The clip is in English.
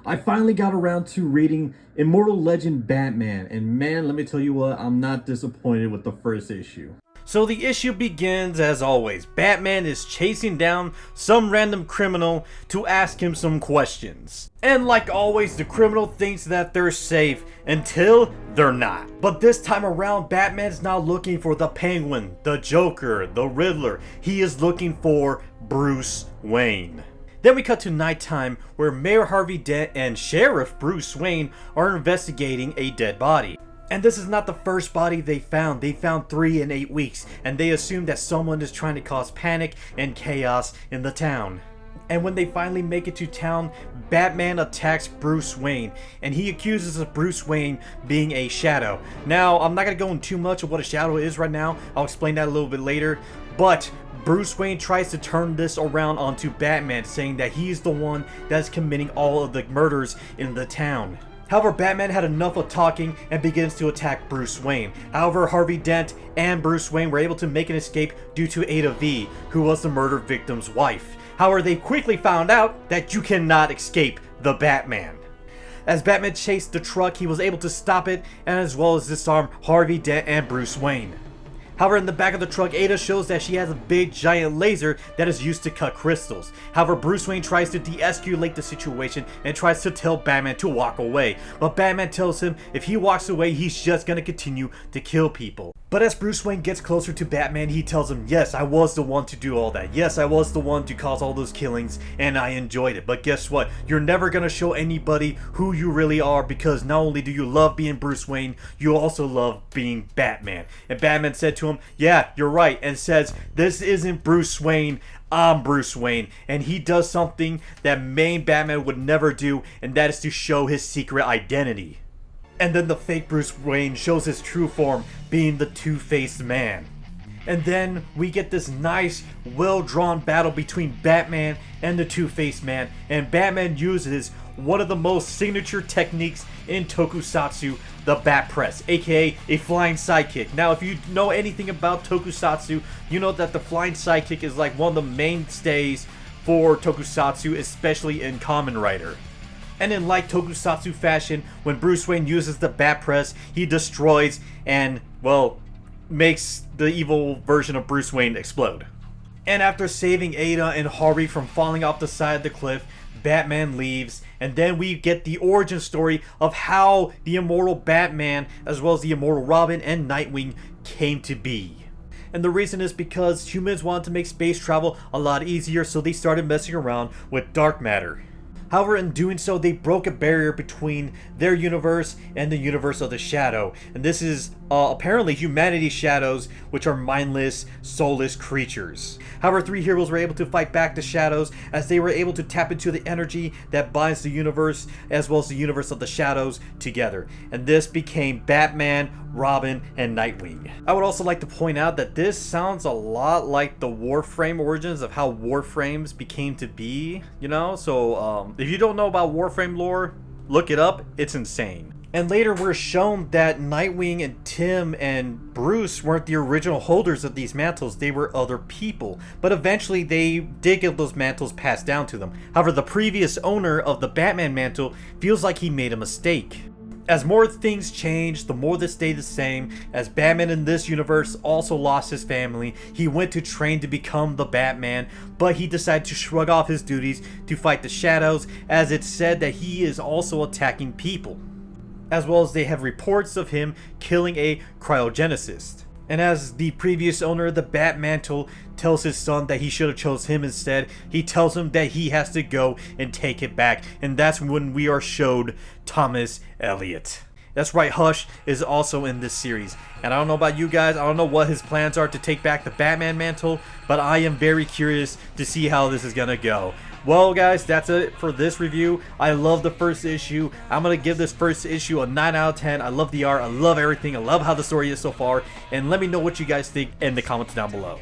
I finally got around to reading Immortal Legend Batman, and man, let me tell you what, I'm not disappointed with the first issue. So the issue begins as always. Batman is chasing down some random criminal to ask him some questions. And like always, the criminal thinks that they're safe until they're not. But this time around, Batman's not looking for the Penguin, the Joker, the Riddler. He is looking for Bruce Wayne. Then we cut to nighttime where Mayor Harvey Dent and Sheriff Bruce Wayne are investigating a dead body. And this is not the first body they found. They found 3 in 8 weeks, and they assume that someone is trying to cause panic and chaos in the town. And when they finally make it to town, Batman attacks Bruce Wayne, and he accuses of Bruce Wayne being a shadow. Now, I'm not going to go into too much of what a shadow is right now. I'll explain that a little bit later. But Bruce Wayne tries to turn this around onto Batman, saying that he's the one that's committing all of the murders in the town. However, Batman had enough of talking and begins to attack Bruce Wayne. However, Harvey Dent and Bruce Wayne were able to make an escape due to Ada V, who was the murder victim's wife. However, they quickly found out that you cannot escape the Batman. As Batman chased the truck, he was able to stop it and as well as disarm Harvey Dent and Bruce Wayne. However, in the back of the truck, Ada shows that she has a big giant laser that is used to cut crystals. However, Bruce Wayne tries to de-escalate the situation and tries to tell Batman to walk away. But Batman tells him if he walks away, he's just gonna continue to kill people. But as Bruce Wayne gets closer to Batman, he tells him, yes, I was the one to do all that. Yes, I was the one to cause all those killings, and I enjoyed it. But guess what? You're never gonna show anybody who you really are, because not only do you love being Bruce Wayne, you also love being Batman. And Batman said to him, yeah, you're right, and says, this isn't Bruce Wayne, I'm Bruce Wayne. And he does something that main Batman would never do, and that is to show his secret identity. And then the fake Bruce Wayne shows his true form, being the two-faced man. And then we get this nice, well-drawn battle between Batman and the two-faced man, and Batman uses one of the most signature techniques in Tokusatsu, the Bat Press, aka a flying sidekick. Now, if you know anything about Tokusatsu, you know that the flying sidekick is like one of the mainstays for Tokusatsu, especially in Kamen Rider. And in like Tokusatsu fashion, when Bruce Wayne uses the Bat Press, he destroys and, well, makes the evil version of Bruce Wayne explode. And after saving Ada and Harvey from falling off the side of the cliff, Batman leaves, and then we get the origin story of how the Immortal Batman, as well as the Immortal Robin and Nightwing, came to be. And the reason is because humans wanted to make space travel a lot easier, so they started messing around with dark matter. However, in doing so, they broke a barrier between their universe and the universe of the Shadow. And this is apparently humanity's shadows, which are mindless, soulless creatures. However, 3 heroes were able to fight back the shadows as they were able to tap into the energy that binds the universe as well as the universe of the shadows together. And this became Batman, Robin, and Nightwing. I would also like to point out that this sounds a lot like the Warframe origins of how Warframes became to be, you know? So if you don't know about Warframe lore, look it up, it's insane. And later we're shown that Nightwing and Tim and Bruce weren't the original holders of these mantles, they were other people. But eventually they did get those mantles passed down to them. However, the previous owner of the Batman mantle feels like he made a mistake. As more things change, the more they stay the same. As Batman in this universe also lost his family, he went to train to become the Batman, but he decided to shrug off his duties to fight the shadows, as it's said that he is also attacking people. As well as they have reports of him killing a cryogenicist. And as the previous owner of the Batmantle tells his son that he should have chose him instead, he tells him that he has to go and take it back. And that's when we are showed Thomas Elliot. That's right, Hush is also in this series. And I don't know about you guys, I don't know what his plans are to take back the Batman mantle, but I am very curious to see how this is gonna go. Well guys, that's it for this review. I love the first issue. I'm going to give this first issue a 9 out of 10. I love the art. I love everything. I love how the story is so far. And let me know what you guys think in the comments down below.